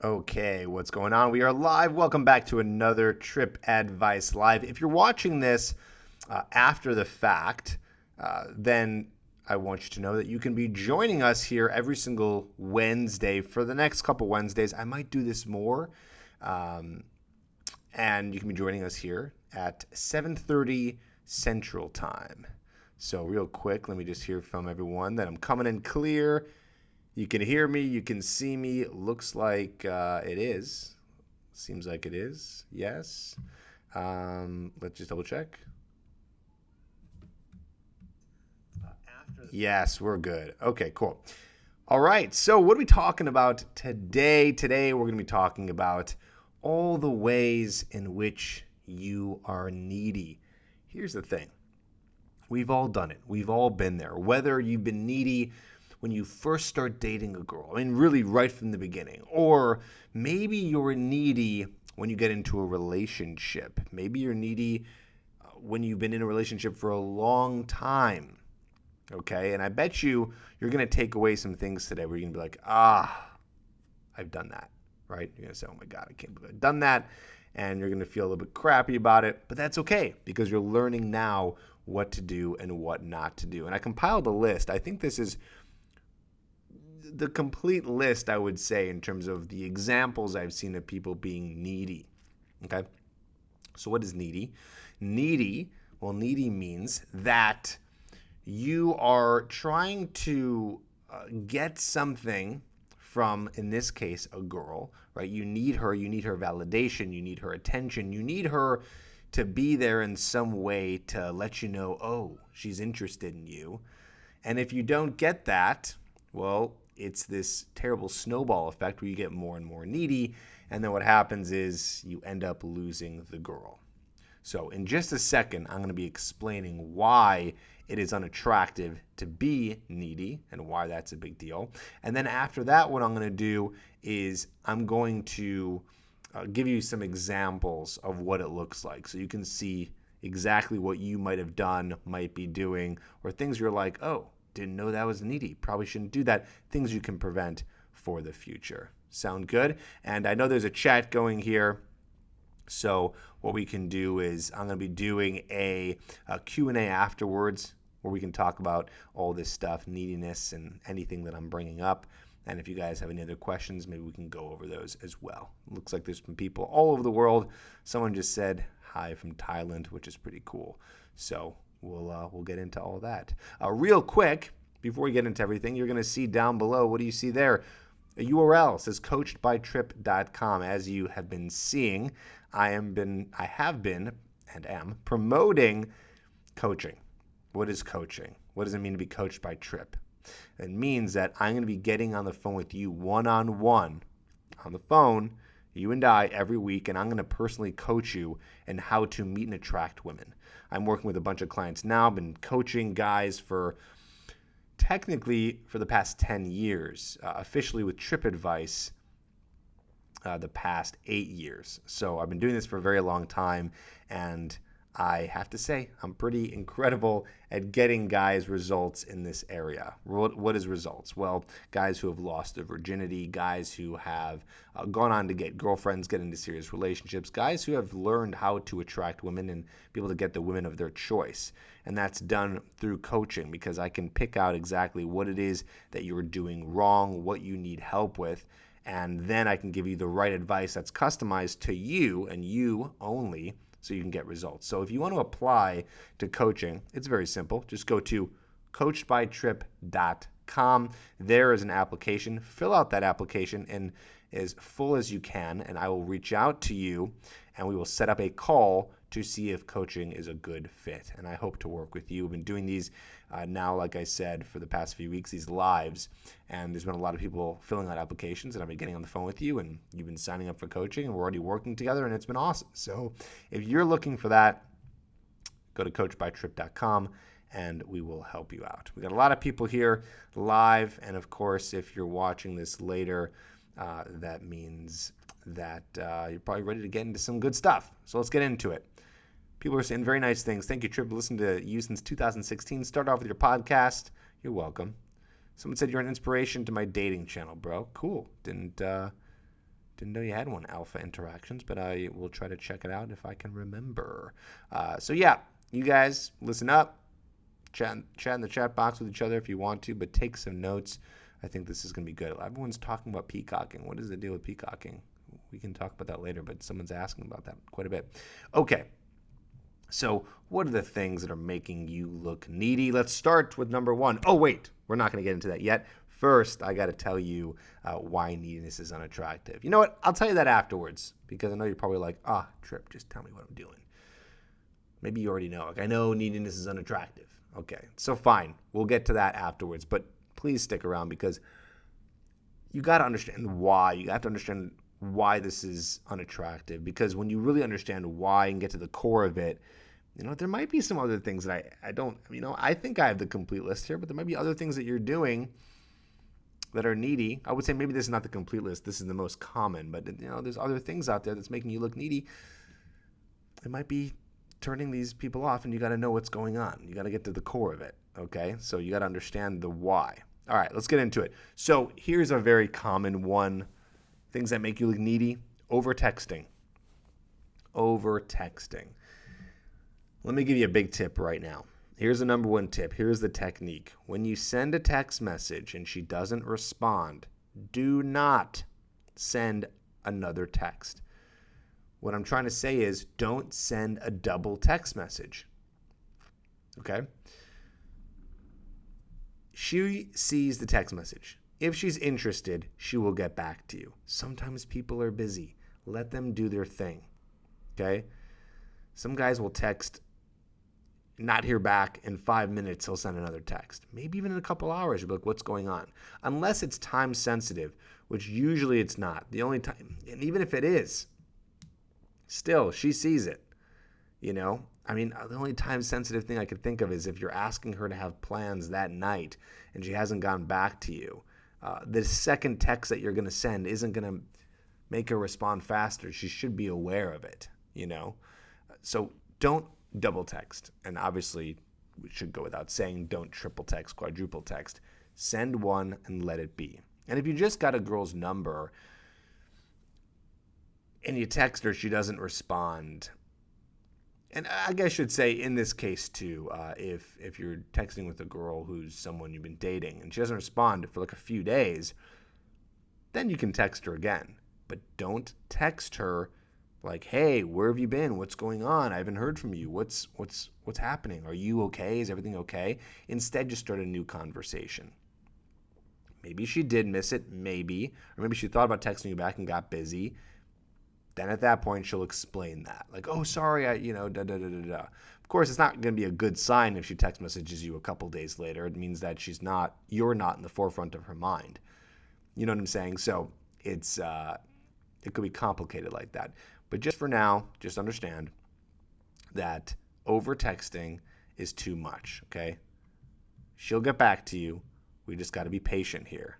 Okay, what's going on? We are live. Welcome back to another Tripp Advice Live. If you're watching this after the fact, then I want you to know that you can be joining us here every single Wednesday for the next couple Wednesdays. I might do this more, and you can be joining us here at 7:30 Central Time. So real quick, let me just hear from everyone that I'm coming in clear. You can hear me. You can see me. Looks like it is. Seems like it is. Yes. Let's just double check. Yes, we're good. Okay, cool. All right. So what are we talking about today? Today we're going to be talking about all the ways in which you are needy. Here's the thing. We've all done it. We've all been there. Whether you've been needy when you first start dating a girl, I mean, really right from the beginning. Or maybe you're needy when you get into a relationship. Maybe you're needy when you've been in a relationship for a long time. Okay? And I bet you're going to take away some things today where you're going to be like, I've done that, right? You're going to say, oh my God, I can't believe I've done that. And you're going to feel a little bit crappy about it. But that's okay because you're learning now what to do and what not to do. And I compiled a list. I think this is the complete list, I would say, in terms of the examples I've seen of people being needy. Okay? So what is needy? Needy means that you are trying to get something from, in this case, a girl, right? You need her validation, you need her attention, you need her to be there in some way to let you know, oh, she's interested in you. And if you don't get that, well, it's this terrible snowball effect where you get more and more needy, and then what happens is you end up losing the girl. So in just a second, I'm going to be explaining why it is unattractive to be needy and why that's a big deal. And then after that, what I'm going to do is I'm going to give you some examples of what it looks like so you can see exactly what you might have done, might be doing, or things you're like, oh, didn't know that was needy. Probably shouldn't do that. Things you can prevent for the future. Sound good? And I know there's a chat going here. So what we can do is I'm going to be doing a Q&A afterwards where we can talk about all this stuff, neediness, and anything that I'm bringing up. And if you guys have any other questions, maybe we can go over those as well. Looks like there's some people all over the world. Someone just said hi from Thailand, which is pretty cool. So we'll get into all that. Real quick, before we get into everything, you're going to see down below, what do you see there? A URL says coachedbytripp.com. As you have been seeing, I have been and am promoting coaching. What is coaching? What does it mean to be coached by Tripp? It means that I'm going to be getting on the phone with you one-on-one on the phone, you and I, every week, and I'm going to personally coach you in how to meet and attract women. I'm working with a bunch of clients now. I've been coaching guys technically for the past 10 years, officially with Tripp Advice the past 8 years. So I've been doing this for a very long time, and I have to say I'm pretty incredible at getting guys results in this area. What is results? Well, guys who have lost their virginity, guys who have gone on to get girlfriends, get into serious relationships, guys who have learned how to attract women and be able to get the women of their choice. And that's done through coaching because I can pick out exactly what it is that you're doing wrong, what you need help with, and then I can give you the right advice that's customized to you and you only, so you can get results. So if you want to apply to coaching, it's very simple. Just go to coachedbytripp.com. There is an application. Fill out that application in as full as you can, and I will reach out to you, and we will set up a call to see if coaching is a good fit. And I hope to work with you. We've been doing these now, like I said, for the past few weeks, these lives, and there's been a lot of people filling out applications, and I've been getting on the phone with you, and you've been signing up for coaching, and we're already working together, and it's been awesome. So if you're looking for that, go to coachedbytripp.com, and we will help you out. We got a lot of people here live, and of course, if you're watching this later, that means that you're probably ready to get into some good stuff. So let's get into it. People are saying very nice things. Thank you, Tripp. Listened to you since 2016. Start off with your podcast. You're welcome. Someone said you're an inspiration to my dating channel, bro. Cool. Didn't Didn't know you had one, Alpha Interactions, but I will try to check it out if I can remember. So yeah, you guys listen up, chat in the chat box with each other if you want to, but take some notes. I think this is going to be good. Everyone's talking about peacocking. What is the deal with peacocking? We can talk about that later, but someone's asking about that quite a bit. Okay, so what are the things that are making you look needy? Let's start with number one. Oh, wait, we're not going to get into that yet. First, I got to tell you why neediness is unattractive. You know what? I'll tell you that afterwards, because I know you're probably like, Tripp, just tell me what I'm doing. Maybe you already know. Like, I know neediness is unattractive. Okay, so fine. We'll get to that afterwards, but please stick around because you got to understand why. You have to understand why this is unattractive, because when you really understand why and get to the core of it, there might be some other things that I don't, I think I have the complete list here, but there might be other things that you're doing that are needy. I would say maybe this is not the complete list. This is the most common, but there's other things out there that's making you look needy. It might be turning these people off, and you got to know what's going on. You got to get to the core of it, okay? So you got to understand the why. All right, let's get into it. So here's a very common one. Things that make you look needy: over-texting. Over-texting. Let me give you a big tip right now. Here's the number one tip. Here's the technique. When you send a text message and she doesn't respond, do not send another text. What I'm trying to say is don't send a double text message. Okay? She sees the text message. If she's interested, she will get back to you. Sometimes people are busy. Let them do their thing. Okay? Some guys will text, not hear back. In 5 minutes, he'll send another text. Maybe even in a couple hours, you'll be like, what's going on? Unless it's time sensitive, which usually it's not. The only time, and even if it is, still, she sees it. The only time sensitive thing I could think of is if you're asking her to have plans that night and she hasn't gone back to you. The second text that you're going to send isn't going to make her respond faster. She should be aware of it, So don't double text. And obviously, we should go without saying, don't triple text, quadruple text. Send one and let it be. And if you just got a girl's number and you text her, she doesn't respond. And I guess I should say in this case too, if you're texting with a girl who's someone you've been dating and she doesn't respond for like a few days, then you can text her again. But don't text her like, hey, where have you been? What's going on? I haven't heard from you. What's happening? Are you okay? Is everything okay? Instead, just start a new conversation. Maybe she did miss it, maybe. Or maybe she thought about texting you back and got busy. Then at that point, she'll explain that. Like, oh, sorry, da-da-da-da-da. Of course, it's not going to be a good sign if she text messages you a couple days later. It means that you're not in the forefront of her mind. You know what I'm saying? So it could be complicated like that. But just for now, just understand that over-texting is too much, okay? She'll get back to you. We just got to be patient here,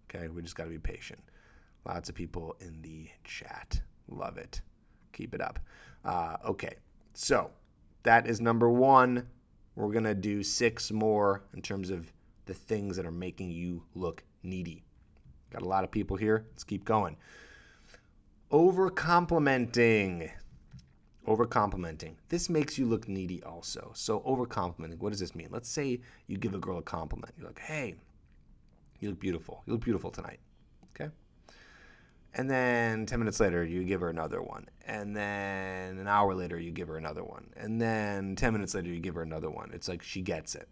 okay? We just got to be patient. Lots of people in the chat. Love it. Keep it up. Okay, so that is number one. We're going to do 6 more in terms of the things that are making you look needy. Got a lot of people here. Let's keep going. Over-complimenting. Over-complimenting. This makes you look needy also. So over-complimenting, what does this mean? Let's say you give a girl a compliment. You're like, hey, you look beautiful. You look beautiful tonight. Okay? And then 10 minutes later, you give her another one. And then an hour later, you give her another one. And then 10 minutes later, you give her another one. It's like she gets it.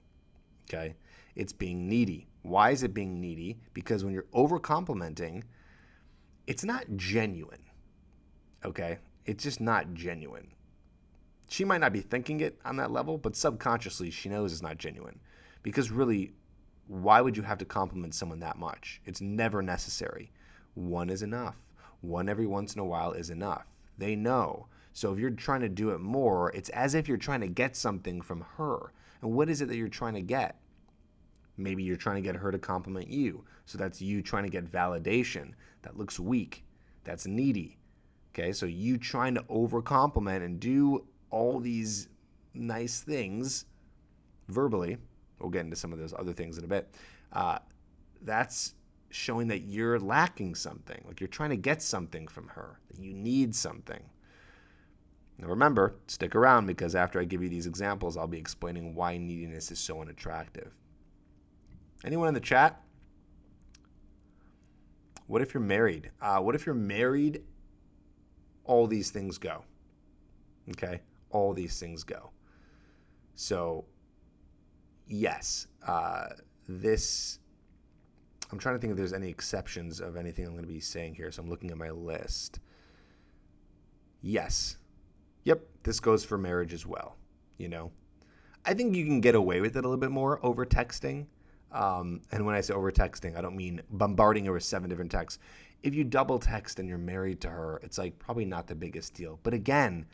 Okay? It's being needy. Why is it being needy? Because when you're over-complimenting, it's not genuine. Okay? It's just not genuine. She might not be thinking it on that level, but subconsciously, she knows it's not genuine. Because really, why would you have to compliment someone that much? It's never necessary. One is enough. One every once in a while is enough. They know. So if you're trying to do it more, it's as if you're trying to get something from her. And what is it that you're trying to get? Maybe you're trying to get her to compliment you. So that's you trying to get validation. That looks weak. That's needy. Okay, so you trying to over-compliment and do all these nice things verbally. We'll get into some of those other things in a bit. That's showing that you're lacking something, like you're trying to get something from her, that you need something. Now remember, stick around because after I give you these examples, I'll be explaining why neediness is so unattractive. Anyone in the chat? What if you're married? What if you're married? All these things go. Okay? All these things go. So, yes, this, I'm trying to think if there's any exceptions of anything I'm going to be saying here. So I'm looking at my list. Yes. Yep, this goes for marriage as well. I think you can get away with it a little bit more over texting. And when I say over texting, I don't mean bombarding her with 7 different texts. If you double text and you're married to her, it's like probably not the biggest deal. But again,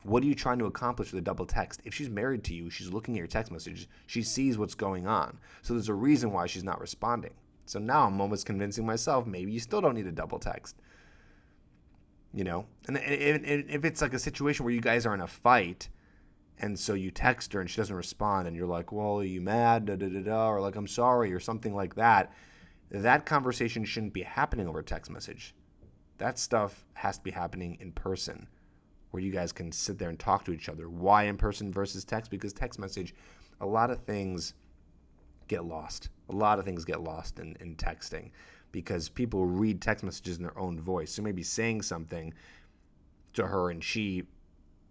what are you trying to accomplish with a double text? If she's married to you, she's looking at your text messages, she sees what's going on. So there's a reason why she's not responding. So now I'm almost convincing myself maybe you still don't need a double text. And if it's like a situation where you guys are in a fight, and so you text her and she doesn't respond, and you're like, well, are you mad? Da, da, da, da, or like, I'm sorry, or something like that. That conversation shouldn't be happening over text message. That stuff has to be happening in person, where you guys can sit there and talk to each other. Why in person versus text? Because text message, a lot of things get lost. A lot of things get lost in texting because people read text messages in their own voice. So maybe saying something to her and she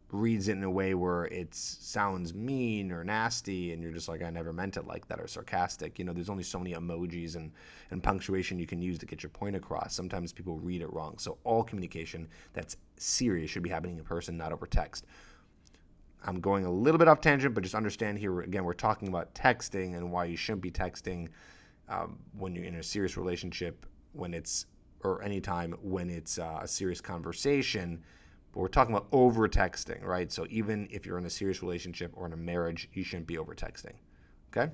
reads it in a way where it sounds mean or nasty, and you're just like, I never meant it like that, or sarcastic. There's only so many emojis and punctuation you can use to get your point across. Sometimes people read it wrong. So all communication that's serious should be happening in person, not over text. I'm going a little bit off tangent, but just understand here, again, we're talking about texting and why you shouldn't be texting when you're in a serious relationship, or anytime when it's a serious conversation. But we're talking about over texting, right? So even if you're in a serious relationship or in a marriage, you shouldn't be over texting. Okay?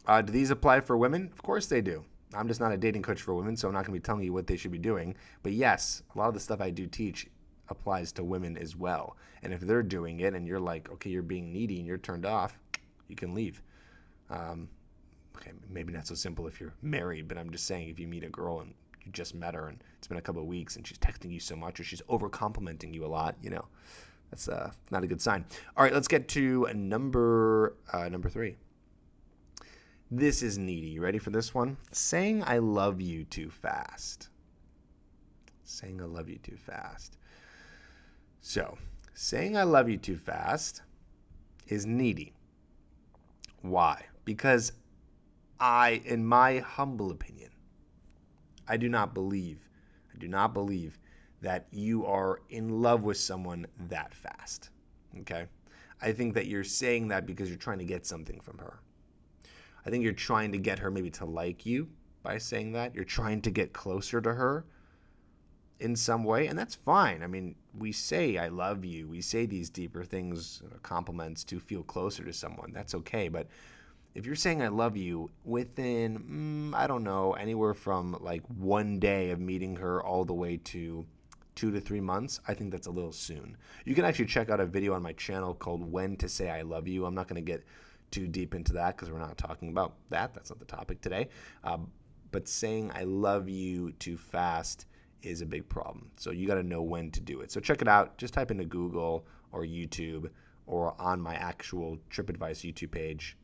Do these apply for women? Of course they do. I'm just not a dating coach for women, so I'm not going to be telling you what they should be doing. But yes, a lot of the stuff I do teach applies to women as well. And if they're doing it and you're like, okay, you're being needy and you're turned off, you can leave. Okay, maybe not so simple if you're married, but I'm just saying if you meet a girl and you just met her and it's been a couple of weeks and she's texting you so much or she's over complimenting you a lot, that's not a good sign. All right, let's get to number 3. This is needy. You ready for this one? Saying I love you too fast. Saying I love you too fast. So, saying I love you too fast is needy. Why? Because in my humble opinion, I do not believe that you are in love with someone that fast. Okay? I think that you're saying that because you're trying to get something from her. I think you're trying to get her maybe to like you by saying that. You're trying to get closer to her in some way, and that's fine. I mean, we say I love you. We say these deeper things, compliments to feel closer to someone. That's okay, but if you're saying I love you within, I don't know, anywhere from like 1 day of meeting her all the way to 2 to 3 months, I think that's a little soon. You can actually check out a video on my channel called When to Say I Love You. I'm not going to get too deep into that because we're not talking about that. That's not the topic today. But saying I love you too fast is a big problem. So you got to know when to do it. So check it out. Just type into Google or YouTube or on my actual Tripp Advice YouTube page,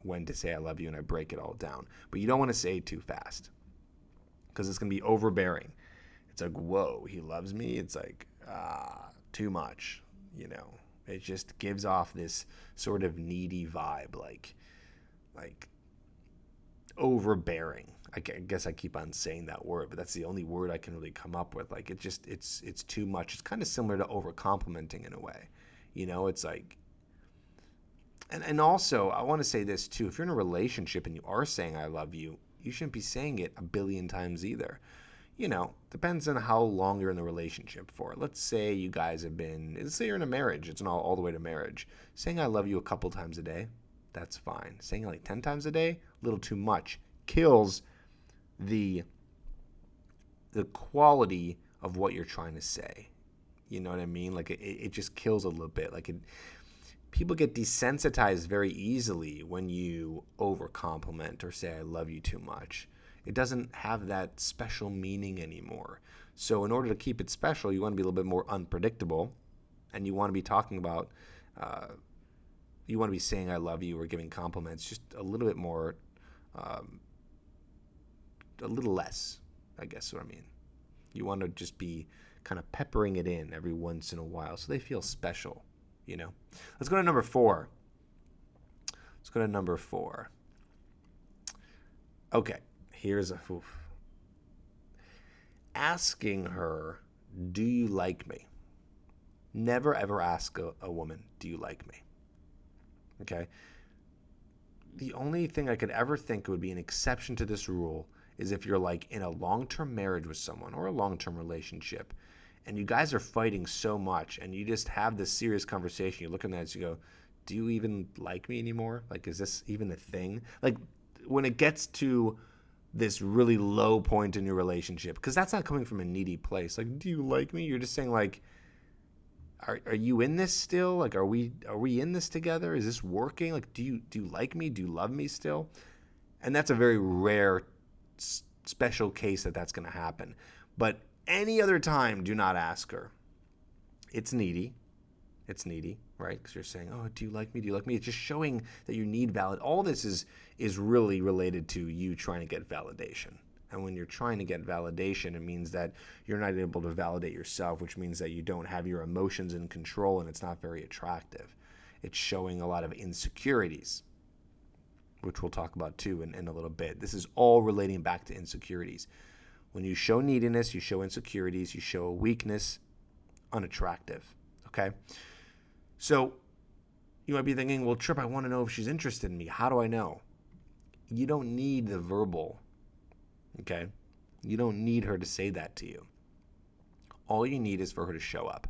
When to Say I Love You, and I break it all down. But you don't want to say it too fast because it's going to be overbearing. It's like, whoa, he loves me. It's like, too much, It just gives off this sort of needy vibe, like overbearing. I guess I keep on saying that word, but that's the only word I can really come up with. Like it's too much. It's kind of similar to over complimenting in a way. It's like, and also I want to say this too. If you're in a relationship and you are saying I love you, you shouldn't be saying it a billion times either. Depends on how long you're in the relationship for. Let's say you guys let's say you're in a marriage. It's all the way to marriage. Saying I love you a couple times a day, that's fine. Saying it like 10 times a day, a little too much. Kills the quality of what you're trying to say. You know what I mean? Like it just kills a little bit. People get desensitized very easily when you over compliment or say I love you too much. It doesn't have that special meaning anymore. So in order to keep it special, you want to be a little bit more unpredictable, and you want to be talking about, you want to be saying I love you or giving compliments just a little bit more, a little less, I guess what I mean. You want to just be kind of peppering it in every once in a while so they feel special, you know. Let's go to number 4. Okay, here's a asking her, do you like me? Never ever ask a woman, do you like me? Okay? The only thing I could ever think would be an exception to this rule is if you're like in a long-term marriage with someone or a long-term relationship and you guys are fighting so much and you just have this serious conversation. You look at that and you go, do you even like me anymore? Like, is this even a thing? Like, when it gets to this really low point in your relationship, because that's not coming from a needy place. Like, do you like me? You're just saying like, are you in this still? Like, are we in this together? Is this working? Like, do you like me? Do you love me still? And that's a very rare, special case that's going to happen. But any other time, do not ask her. It's needy. It's needy, right? Because you're saying, oh, do you like me? Do you like me? It's just showing that you need all this is really related to you trying to get validation. And when you're trying to get validation, it means that you're not able to validate yourself, which means that you don't have your emotions in control, and it's not very attractive. It's showing a lot of insecurities, which we'll talk about too in a little bit. This is all relating back to insecurities. When you show neediness, you show insecurities, you show a weakness, unattractive, okay? So you might be thinking, well, Tripp, I want to know if she's interested in me. How do I know? You don't need the verbal, okay? You don't need her to say that to you. All you need is for her to show up.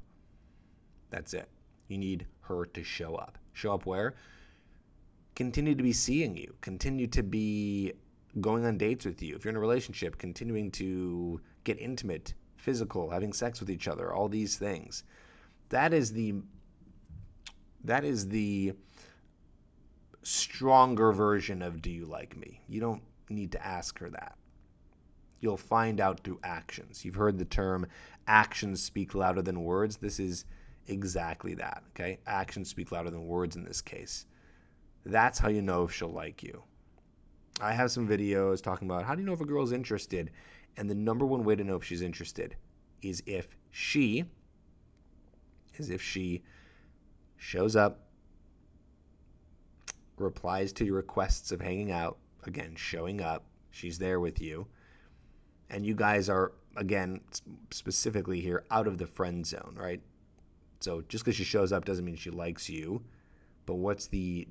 That's it. You need her to show up. Show up where? Continue to be seeing you. Continue to be going on dates with you. If you're in a relationship, continuing to get intimate, physical, having sex with each other, all these things. That is the stronger version of do you like me? You don't need to ask her that. You'll find out through actions. You've heard the term actions speak louder than words. This is exactly that, okay? Actions speak louder than words in this case. That's how you know if she'll like you. I have some videos talking about how do you know if a girl's interested, and the number one way to know if she's interested is if she shows up, replies to your requests of hanging out, again, showing up, she's there with you, and you guys are, again, specifically here, out of the friend zone, right? So just because she shows up doesn't mean she likes you, but what's the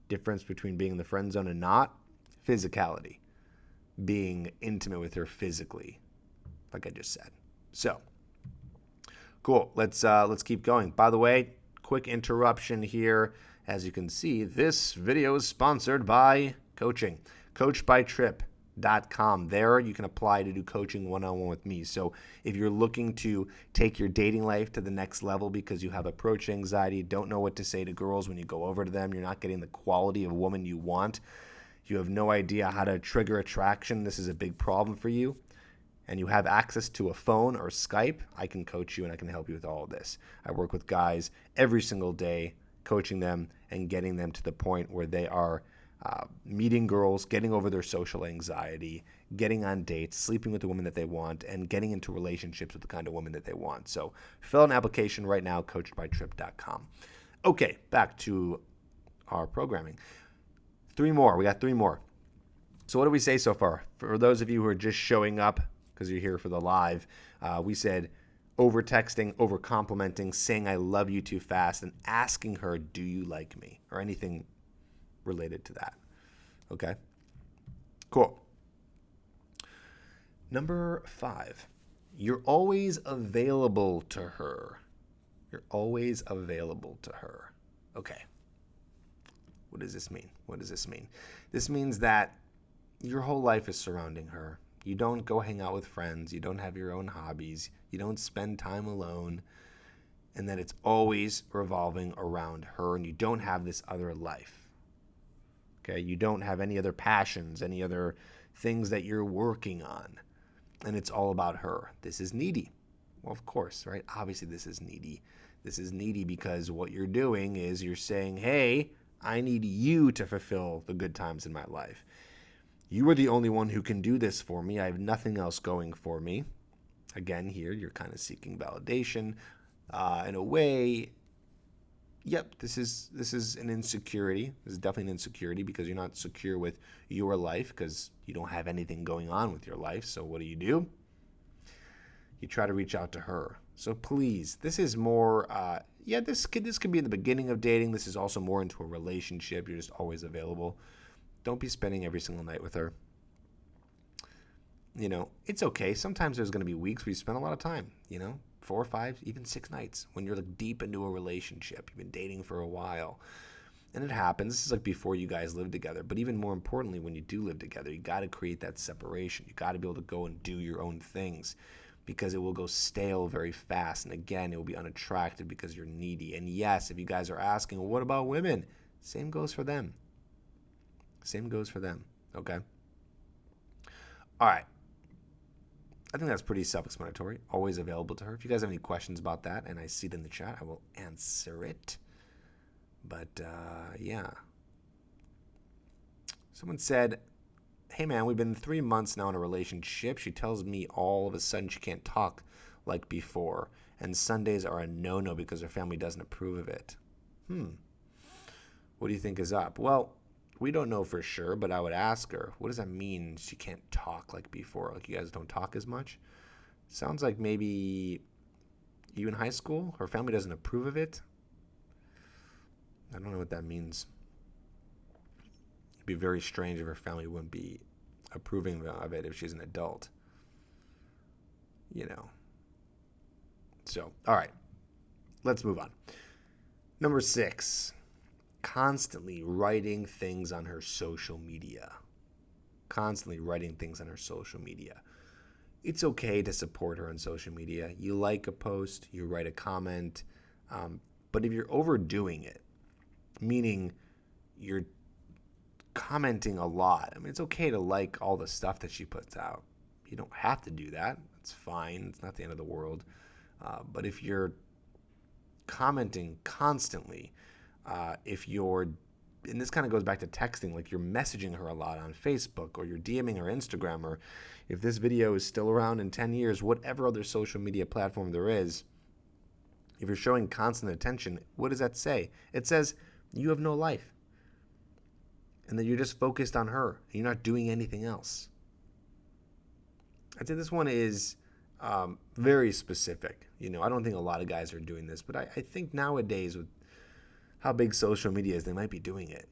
difference between being in the friend zone and not? Physicality. Being intimate with her physically, like I just said. So, cool. Let's keep going. By the way, quick interruption here. As you can see, this video is sponsored by coaching. coachedbytripp.com. There you can apply to do coaching one-on-one with me. So if you're looking to take your dating life to the next level because you have approach anxiety, don't know what to say to girls when you go over to them, you're not getting the quality of woman you want, you have no idea how to trigger attraction, this is a big problem for you, and you have access to a phone or Skype, I can coach you and I can help you with all of this. I work with guys every single day, coaching them and getting them to the point where they are meeting girls, getting over their social anxiety, getting on dates, sleeping with the woman that they want, and getting into relationships with the kind of woman that they want. So fill out an application right now, coachedbytripp.com. Okay, back to our programming. 3 more. We got 3 more. So what did we say so far? For those of you who are just showing up because you're here for the live, we said over texting, over complimenting, saying I love you too fast, and asking her, do you like me? Or anything related to that. Okay? Cool. Number 5, you're always available to her. You're always available to her. Okay. What does this mean? What does this mean? This means that your whole life is surrounding her. You don't go hang out with friends. You don't have your own hobbies. You don't spend time alone. And that it's always revolving around her and you don't have this other life. Okay, you don't have any other passions, any other things that you're working on, and it's all about her. This is needy. Well, of course, right? Obviously, this is needy. This is needy because what you're doing is you're saying, hey, I need you to fulfill the good times in my life. You are the only one who can do this for me. I have nothing else going for me. Again, here, you're kind of seeking validation. In a way, yep, this is an insecurity. This is definitely an insecurity because you're not secure with your life because you don't have anything going on with your life. So what do? You try to reach out to her. So please, this is more, this could be in the beginning of dating. This is also more into a relationship. You're just always available. Don't be spending every single night with her. It's okay. Sometimes there's going to be weeks where you spend a lot of time, 4 or 5, even 6 nights when you're like deep into a relationship. You've been dating for a while. And it happens. This is like before you guys live together. But even more importantly, when you do live together, you got to create that separation. You got to be able to go and do your own things because it will go stale very fast. And again, it will be unattractive because you're needy. And yes, if you guys are asking, well, what about women? Same goes for them. Same goes for them. Okay? All right. I think that's pretty self-explanatory. Always available to her. If you guys have any questions about that, and I see it in the chat, I will answer it. But, yeah. Someone said, hey, man, we've been 3 months now in a relationship. She tells me all of a sudden she can't talk like before, and Sundays are a no-no because her family doesn't approve of it. What do you think is up? Well, we don't know for sure, but I would ask her, what does that mean she can't talk like before? Like you guys don't talk as much? Sounds like maybe you in high school, her family doesn't approve of it. I don't know what that means. It'd be very strange if her family wouldn't be approving of it if she's an adult. So, all right. Let's move on. Number 6. Constantly writing things on her social media. It's okay to support her on social media. You like a post, you write a comment, but if you're overdoing it, meaning you're commenting a lot, it's okay to like all the stuff that she puts out. You don't have to do that. It's fine. It's not the end of the world. But if you're commenting constantly, and this kind of goes back to texting, like you're messaging her a lot on Facebook or you're DMing her Instagram, or if this video is still around in 10 years, whatever other social media platform there is, if you're showing constant attention, what does that say? It says you have no life and that you're just focused on her and you're not doing anything else. I'd say this one is very specific. I don't think a lot of guys are doing this, but I think nowadays with how big social media is, they might be doing it,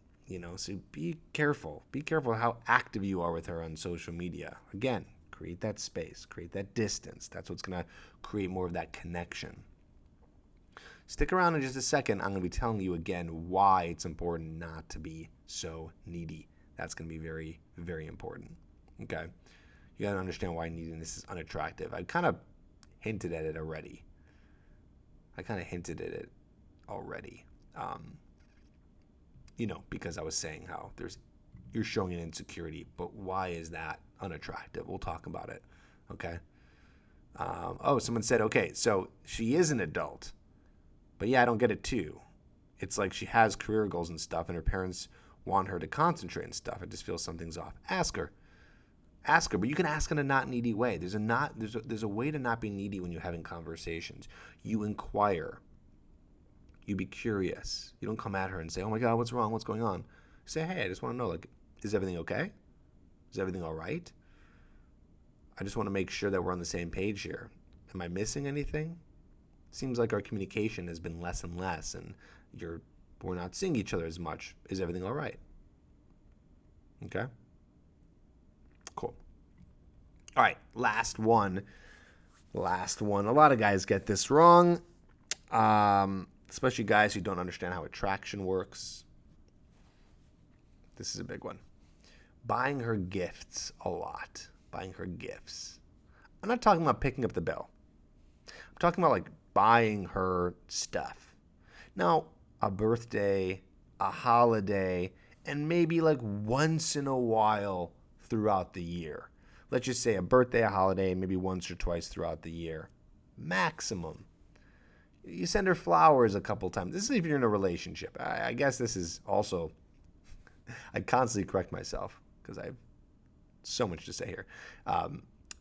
so be careful. Be careful how active you are with her on social media. Again, create that space, create that distance. That's what's going to create more of that connection. Stick around in just a second. I'm going to be telling you again why it's important not to be so needy. That's going to be very, very important. Okay? You got to understand why neediness is unattractive. I kind of hinted at it already. Because I was saying how you're showing an insecurity, but why is that unattractive? We'll talk about it, okay? Someone said, okay, so she is an adult, but yeah, I don't get it too. It's like she has career goals and stuff, and her parents want her to concentrate and stuff. I just feel something's off. Ask her, but you can ask in a not needy way. There's a way to not be needy when you're having conversations. You inquire. You be curious. You don't come at her and say, oh my God, what's wrong? What's going on? You say, hey, I just want to know, is everything okay? Is everything all right? I just want to make sure that we're on the same page here. Am I missing anything? Seems like our communication has been less and less, and we're not seeing each other as much. Is everything all right? Okay? Cool. All right, last one. A lot of guys get this wrong. Especially guys who don't understand how attraction works. This is a big one. Buying her gifts a lot. Buying her gifts. I'm not talking about picking up the bill. I'm talking about buying her stuff. Now, a birthday, a holiday, and maybe like once in a while throughout the year. Let's just say a birthday, a holiday, maybe once or twice throughout the year. Maximum. You send her flowers a couple times. This is if you're in a relationship. I guess this is also, I constantly correct myself because I have so much to say here.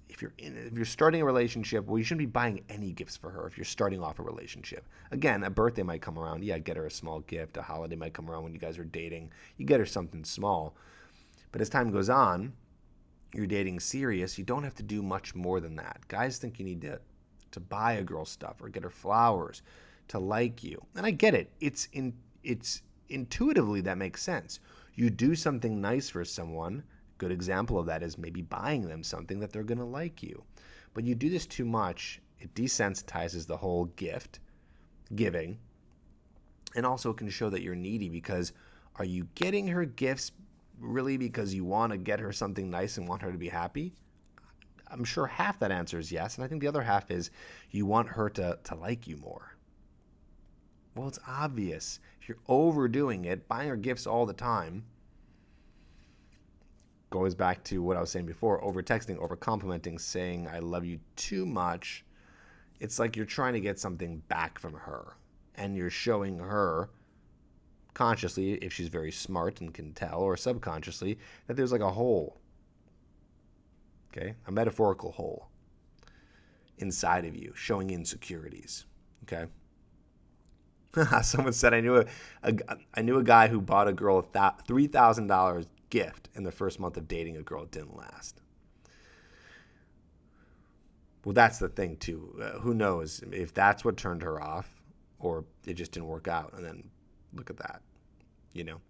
If you're starting a relationship, well, you shouldn't be buying any gifts for her if you're starting off a relationship. Again, a birthday might come around. Yeah, get her a small gift. A holiday might come around when you guys are dating. You get her something small. But as time goes on, you're dating serious, you don't have to do much more than that. Guys think you need to buy a girl stuff or get her flowers to like you. And I get it. It's intuitively that makes sense. You do something nice for someone. Good example of that is maybe buying them something that they're going to like you. But you do this too much, it desensitizes the whole gift giving. And also can show that you're needy because are you getting her gifts really because you want to get her something nice and want her to be happy? I'm sure half that answer is yes. And I think the other half is you want her to like you more. Well, it's obvious. If you're overdoing it, buying her gifts all the time, goes back to what I was saying before, over texting, over complimenting, saying I love you too much. It's like you're trying to get something back from her. And you're showing her consciously, if she's very smart and can tell, or subconsciously, that there's like a hole. Okay? A metaphorical hole inside of you, showing insecurities. Okay? Someone said I knew a guy who bought a girl a $3,000 gift in the first month of dating a girl. It didn't last. Well, that's the thing too. Who knows if that's what turned her off, or it just didn't work out. And then look at that, you know.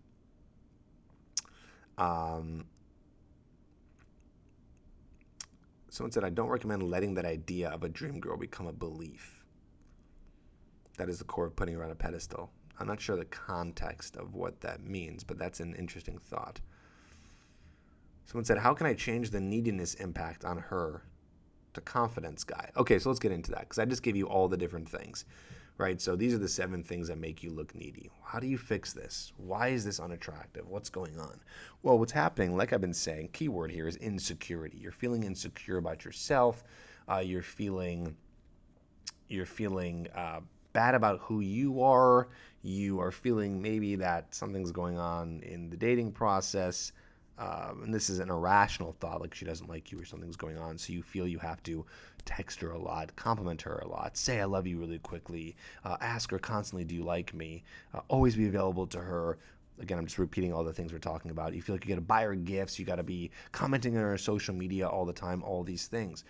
Someone said I don't recommend letting that idea of a dream girl become a belief. That is the core of putting her on a pedestal. I'm not sure the context of what that means, but that's an interesting thought. Someone said, how can I change the neediness impact on her to confidence guy? Okay, so let's get into that because I just gave you all the different things, right? So these are the 7 things that make you look needy. How do you fix this? Why is this unattractive? What's going on? Well, what's happening, like I've been saying, keyword here is insecurity. You're feeling insecure about yourself. You're feeling bad about who you are. You are feeling maybe that something's going on in the dating process. And this is an irrational thought, like she doesn't like you or something's going on. So you feel you have to text her a lot, compliment her a lot, say I love you really quickly, ask her constantly, do you like me? Always be available to her. Again, I'm just repeating all the things we're talking about. You feel like you got to buy her gifts. You got to be commenting on her social media all the time, all these things,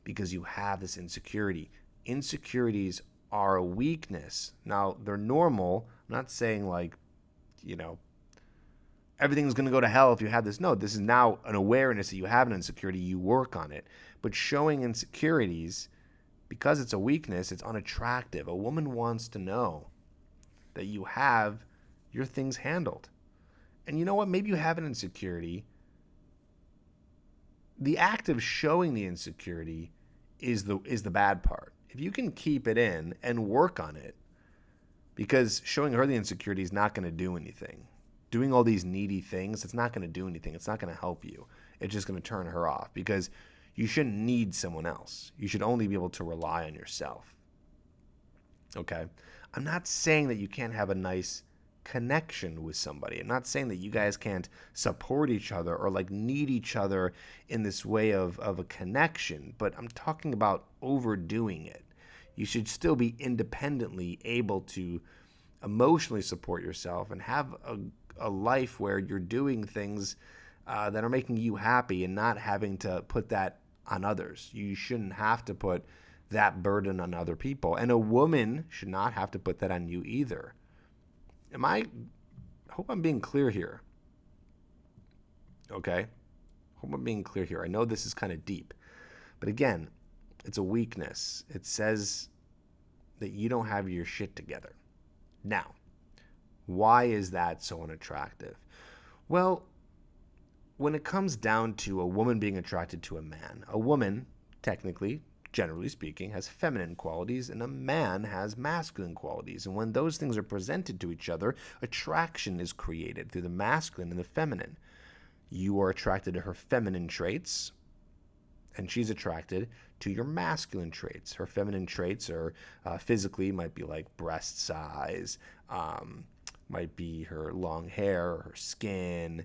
because you have this insecurity. Insecurities are a weakness. Now, they're normal. I'm not saying like, everything's going to go to hell if you have this. No, this is now an awareness that you have an insecurity. You work on it. But showing insecurities, because it's a weakness, it's unattractive. A woman wants to know that you have your things handled. And you know what? Maybe you have an insecurity. The act of showing the insecurity is the bad part. If you can keep it in and work on it, because showing her the insecurity is not going to do anything. Doing all these needy things, it's not going to do anything. It's not going to help you. It's just going to turn her off because you shouldn't need someone else. You should only be able to rely on yourself. Okay? I'm not saying that you can't have a nice connection with somebody. I'm not saying that you guys can't support each other or like need each other in this way of a connection, but I'm talking about overdoing it. You should still be independently able to emotionally support yourself and have a life where you're doing things that are making you happy and not having to put that on others. You shouldn't have to put that burden on other people. And a woman should not have to put that on you either. I hope I'm being clear here. Okay? Hope I'm being clear here. I know this is kind of deep. But again, it's a weakness. It says that you don't have your shit together. Now, why is that so unattractive? Well, when it comes down to a woman being attracted to a man, a woman technically generally speaking, has feminine qualities and a man has masculine qualities. And when those things are presented to each other, attraction is created through the masculine and the feminine. You are attracted to her feminine traits, and she's attracted to your masculine traits. Her feminine traits are physically might be like breast size, might be her long hair, her skin,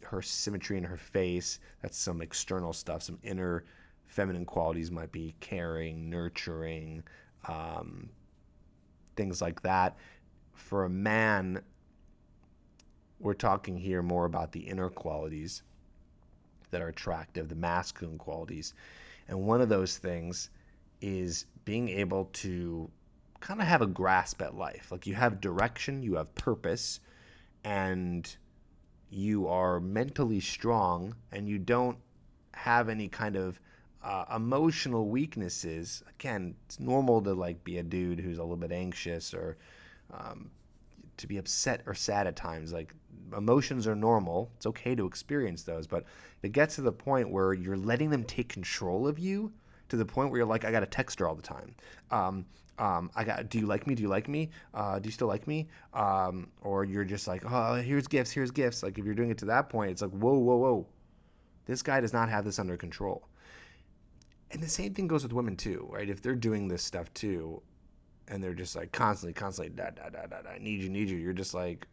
her symmetry in her face. That's some external stuff. Some inner feminine qualities might be caring, nurturing, things like that. For a man, we're talking here more about the inner qualities that are attractive, the masculine qualities. And one of those things is being able to kind of have a grasp at life. Like you have direction, you have purpose, and you are mentally strong, and you don't have any kind of emotional weaknesses. Again, it's normal to like be a dude who's a little bit anxious or to be upset or sad at times. Like emotions are normal. It's okay to experience those, but if it gets to the point where you're letting them take control of you, to the point where you're like, I got to text her all the time. Do you like me? Do you like me? Do you still like me? Or you're just like, oh, here's gifts, here's gifts. Like if you're doing it to that point, it's like, whoa, whoa, whoa. This guy does not have this under control. And the same thing goes with women too, right? If they're doing this stuff too, and they're just like constantly, I need you. You're just like,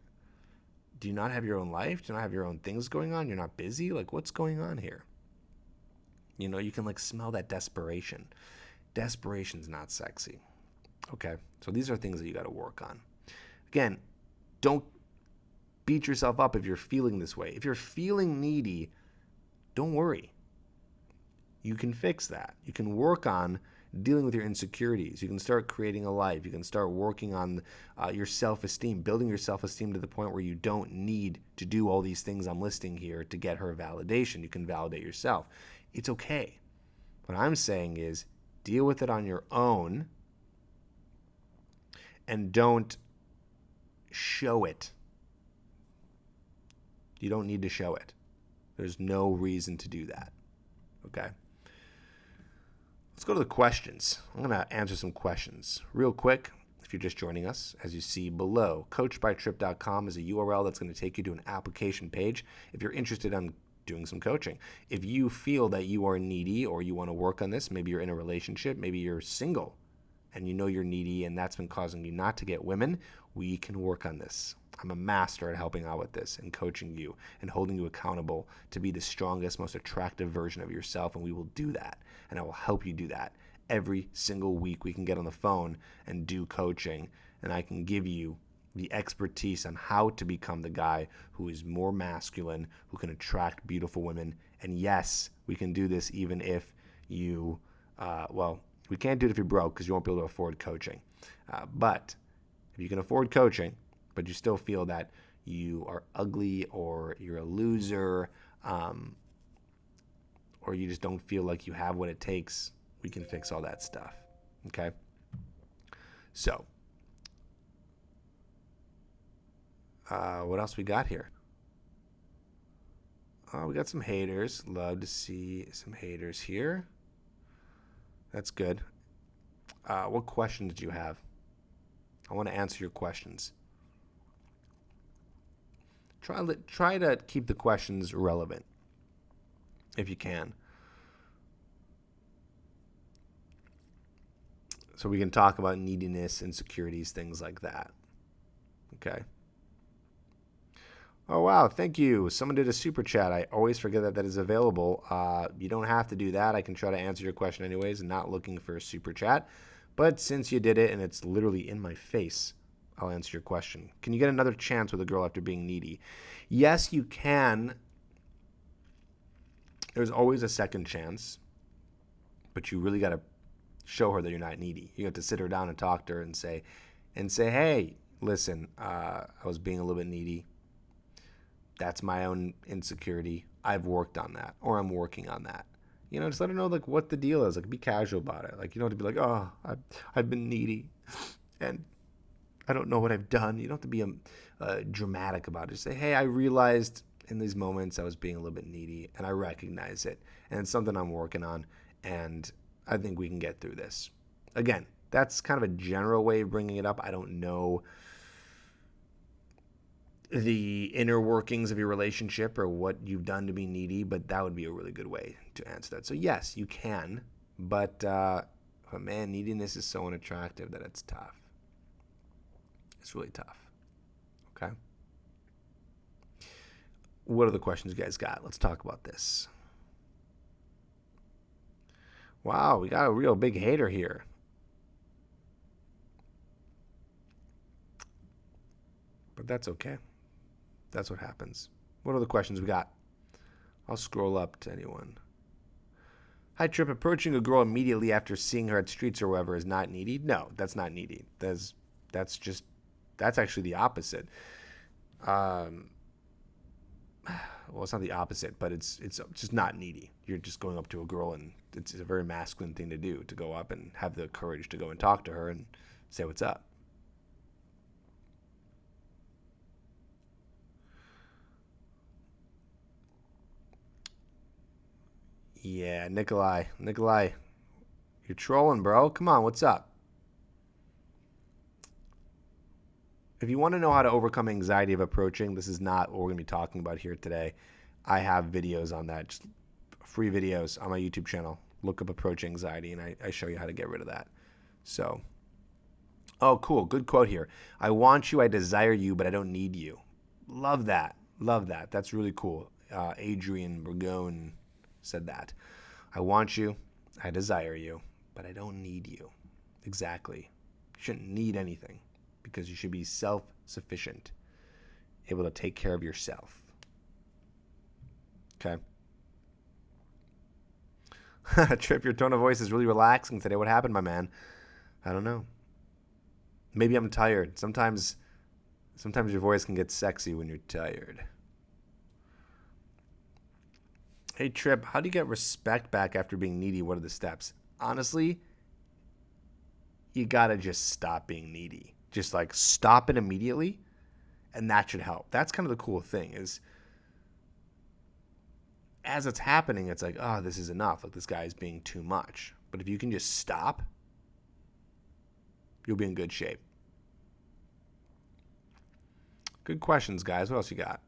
do you not have your own life? Do you not have your own things going on? You're not busy? Like, what's going on here? You know, you can like smell that desperation. Desperation's not sexy. Okay, so these are things that you got to work on. Again, don't beat yourself up if you're feeling this way. If you're feeling needy, don't worry. You can fix that. You can work on dealing with your insecurities. You can start creating a life. You can start working on your self-esteem, building your self-esteem to the point where you don't need to do all these things I'm listing here to get her validation. You can validate yourself. It's okay. What I'm saying is deal with it on your own and don't show it. You don't need to show it. There's no reason to do that. Okay? Let's go to the questions. I'm going to answer some questions real quick. If you're just joining us, as you see below, coachedbytripp.com is a URL that's going to take you to an application page if you're interested in doing some coaching. If you feel that you are needy or you want to work on this, maybe you're in a relationship, maybe you're single and you know you're needy and that's been causing you not to get women, we can work on this. I'm a master at helping out with this and coaching you and holding you accountable to be the strongest, most attractive version of yourself, and we will do that, and I will help you do that. Every single week we can get on the phone and do coaching, and I can give you the expertise on how to become the guy who is more masculine, who can attract beautiful women. And yes, we can do this even if you, we can't do it if you're broke because you won't be able to afford coaching. But if you can afford coaching, but you still feel that you are ugly or you're a loser, or you just don't feel like you have what it takes, we can fix all that stuff. Okay? So, what else we got here? We got some haters. Love to see some haters here. That's good. What questions do you have? I want to answer your questions. Try to keep the questions relevant, if you can. So we can talk about neediness, insecurities, things like that. Okay. Oh, wow. Thank you. Someone did a super chat. I always forget that is available. You don't have to do that. I can try to answer your question anyways, and not looking for a super chat. But since you did it and it's literally in my face, I'll answer your question. Can you get another chance with a girl after being needy? Yes, you can. There's always a second chance, but you really got to show her that you're not needy. You have to sit her down and talk to her and say, hey, listen, I was being a little bit needy. That's my own insecurity. I've worked on that, or I'm working on that. You know, just let her know like what the deal is. Like, be casual about it. Like, you don't have to be like, oh, I've been needy, and I don't know what I've done. You don't have to be dramatic about it. Just say, hey, I realized in these moments I was being a little bit needy, and I recognize it, and it's something I'm working on. And I think we can get through this. Again, that's kind of a general way of bringing it up. I don't know the inner workings of your relationship or what you've done to be needy, but that would be a really good way to answer that. So yes, you can, but man, neediness is so unattractive that it's tough. It's really tough. Okay. What other questions you guys got? Let's talk about this. Wow, we got a real big hater here. But that's okay. That's what happens. What other questions we got? I'll scroll up to anyone. Hi, Tripp. Approaching a girl immediately after seeing her at streets or wherever is not needy? No, that's not needy. That's actually the opposite. Well, it's not the opposite, but it's just not needy. You're just going up to a girl, and it's a very masculine thing to do, to go up and have the courage to go and talk to her and say what's up. Yeah, Nikolai, you're trolling, bro. Come on, what's up? If you want to know how to overcome anxiety of approaching, this is not what we're going to be talking about here today. I have videos on that, just free videos on my YouTube channel. Look up approach anxiety, and I show you how to get rid of that. So, oh, cool. Good quote here. I want you, I desire you, but I don't need you. Love that. Love that. That's really cool. Adrian Burgone said that. I want you, I desire you, but I don't need you. Exactly. You shouldn't need anything because you should be self-sufficient, able to take care of yourself. Okay. Tripp, your tone of voice is really relaxing today. What happened, my man? I don't know. Maybe I'm tired. Sometimes your voice can get sexy when you're tired. Hey, Tripp, how do you get respect back after being needy? What are the steps? Honestly, you gotta just stop being needy. Just like stop it immediately, and that should help. That's kind of the cool thing is, as it's happening, it's like, oh, this is enough. Like, this guy is being too much. But if you can just stop, you'll be in good shape. Good questions, guys. What else you got?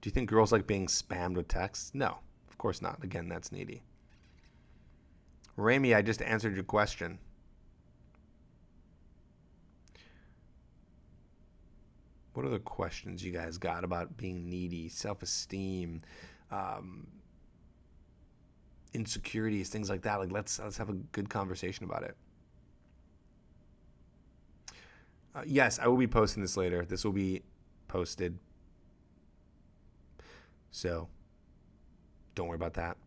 Do you think girls like being spammed with texts? No, of course not. Again, that's needy. Rami, I just answered your question. What other questions you guys got about being needy, self-esteem, insecurities, things like that? Like, let's have a good conversation about it. Yes, I will be posting this later. This will be posted, so don't worry about that.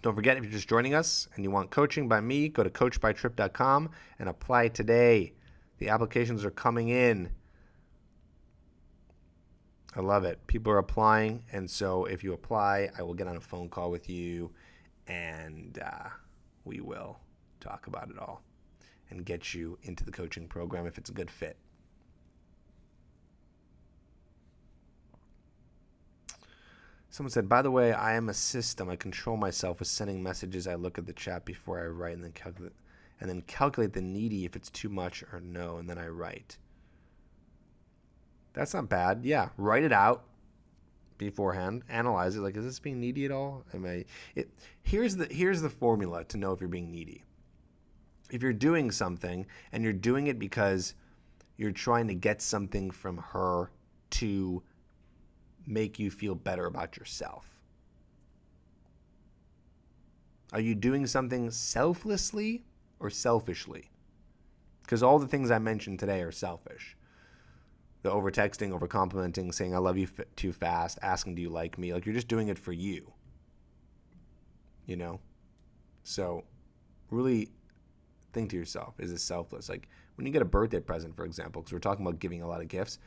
Don't forget, if you're just joining us and you want coaching by me, go to coachbytripp.com and apply today. The applications are coming in. I love it. People are applying, and so if you apply, I will get on a phone call with you, and we will talk about it all and get you into the coaching program if it's a good fit. Someone said, by the way, I am a system. I control myself with sending messages. I look at the chat before I write and then calculate the needy if it's too much or no, and then I write. That's not bad. Yeah, write it out beforehand. Analyze it. Like, is this being needy at all? Here's the formula to know if you're being needy. If you're doing something and you're doing it because you're trying to get something from her to make you feel better about yourself. Are you doing something selflessly or selfishly? Because all the things I mentioned today are selfish. The over-texting, over-complimenting, saying I love you too fast, asking do you like me. Like, you're just doing it for you. You know? So really think to yourself, is this selfless? Like, when you get a birthday present, for example, because we're talking about giving a lot of gifts,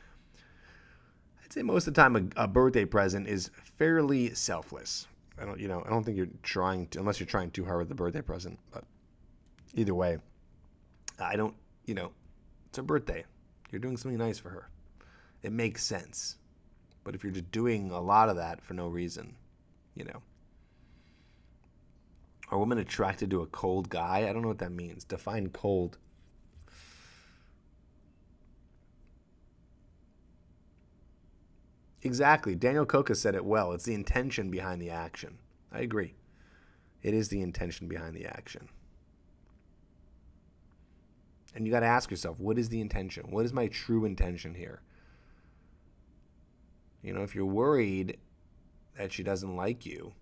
I'd say most of the time a birthday present is fairly selfless. I don't think you're trying to, unless you're trying too hard with the birthday present. But either way, it's her birthday. You're doing something nice for her. It makes sense. But if you're just doing a lot of that for no reason, Are women attracted to a cold guy? I don't know what that means. Define cold. Exactly. Daniel Coca said it well. It's the intention behind the action. I agree. It is the intention behind the action. And you got to ask yourself, what is the intention? What is my true intention here? If you're worried that she doesn't like you,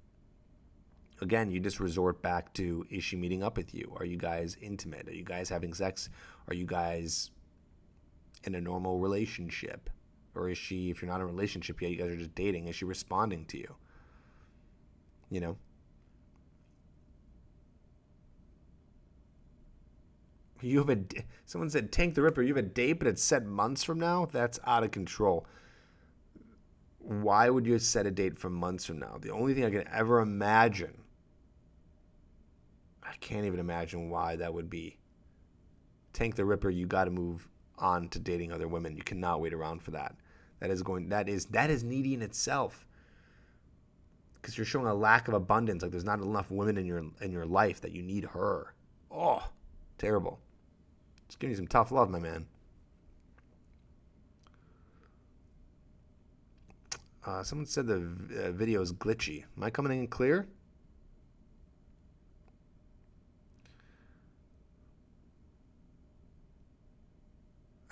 again, you just resort back to, is she meeting up with you? Are you guys intimate? Are you guys having sex? Are you guys in a normal relationship? Or is she, if you're not in a relationship yet, you guys are just dating, is she responding to you? You know? Someone said, Tank the Ripper, you have a date, but it's set months from now? That's out of control. Why would you set a date for months from now? The only thing I can ever imagine, I can't even imagine why that would be. Tank the Ripper, you got to move on to dating other women. You cannot wait around for that. That is needy in itself. Because you're showing a lack of abundance. Like there's not enough women in your life that you need her. Oh, terrible. Just give me some tough love, my man. Someone said the video is glitchy. Am I coming in clear?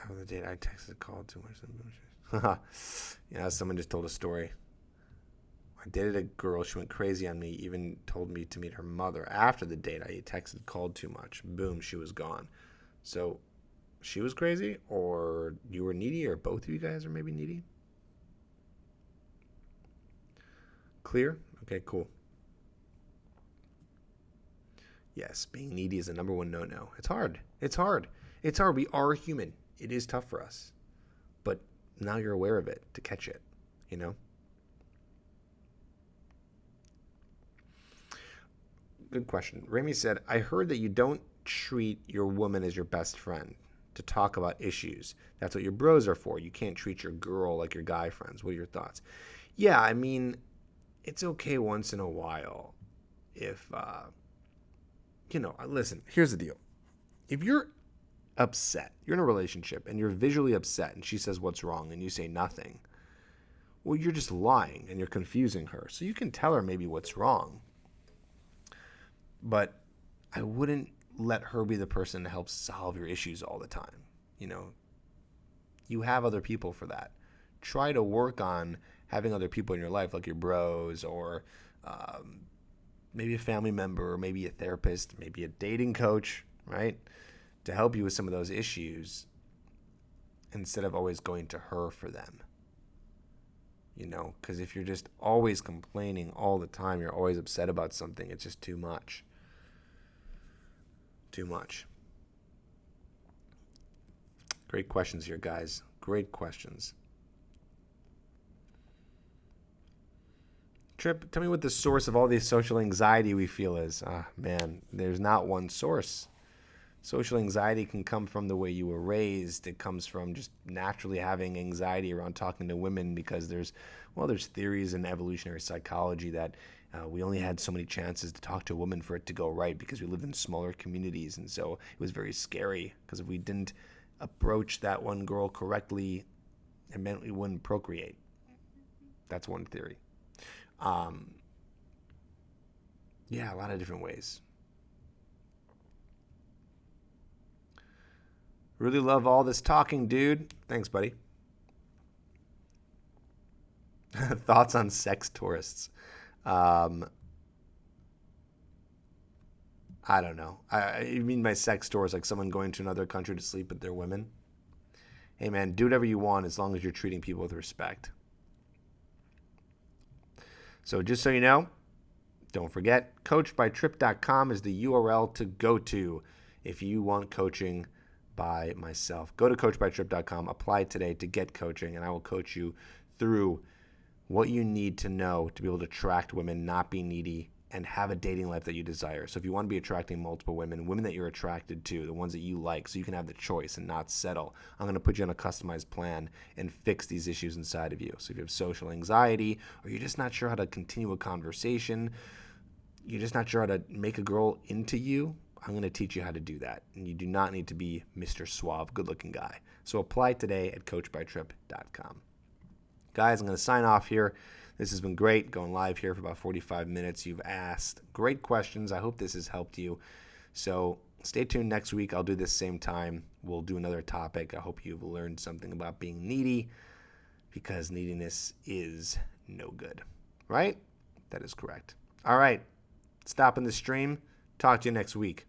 After the date, I texted, called too much. Yeah, someone just told a story. I dated a girl. She went crazy on me, even told me to meet her mother. After the date, I texted, called too much. Boom, she was gone. So she was crazy, or you were needy, or both of you guys are maybe needy? Clear? Okay, cool. Yes, being needy is the number one no-no. It's hard. It's hard. It's hard. We are human. It is tough for us. But now you're aware of it to catch it, Good question. Remy said, I heard that you don't treat your woman as your best friend to talk about issues. That's what your bros are for. You can't treat your girl like your guy friends. What are your thoughts? Yeah, I mean, it's okay once in a while if, listen, here's the deal. If you're upset, you're in a relationship and you're visually upset and she says what's wrong and you say nothing, well, you're just lying and you're confusing her. So you can tell her maybe what's wrong. But I wouldn't let her be the person to help solve your issues all the time. You have other people for that. Try to work on having other people in your life, like your bros or maybe a family member or maybe a therapist, maybe a dating coach, right? To help you with some of those issues instead of always going to her for them. Because if you're just always complaining all the time, you're always upset about something, it's just too much. Too much. Great questions here, guys. Great questions. Tripp, tell me what the source of all this social anxiety we feel is. Man, there's not one source. Social anxiety can come from the way you were raised. It comes from just naturally having anxiety around talking to women because there's theories in evolutionary psychology that we only had so many chances to talk to a woman for it to go right because we lived in smaller communities. And so it was very scary because if we didn't approach that one girl correctly, it meant we wouldn't procreate. That's one theory. Yeah, a lot of different ways. Really love all this talking, dude. Thanks, buddy. Thoughts on sex tourists? I don't know. You mean by sex tourists like someone going to another country to sleep with their women? Hey, man, do whatever you want as long as you're treating people with respect. So just so you know, don't forget, coachedbytripp.com is the URL to go to if you want coaching by myself. Go to coachedbytripp.com, apply today to get coaching, and I will coach you through what you need to know to be able to attract women, not be needy, and have a dating life that you desire. So if you want to be attracting multiple women that you're attracted to, the ones that you like, so you can have the choice and not settle, I'm going to put you on a customized plan and fix these issues inside of you. So if you have social anxiety or you're just not sure how to continue a conversation, you're just not sure how to make a girl into you, I'm going to teach you how to do that. And you do not need to be Mr. Suave, good-looking guy. So apply today at coachbytripp.com. Guys, I'm going to sign off here. This has been great, going live here for about 45 minutes. You've asked great questions. I hope this has helped you. So stay tuned next week. I'll do this same time. We'll do another topic. I hope you've learned something about being needy, because neediness is no good. Right? That is correct. All right. Stopping the stream. Talk to you next week.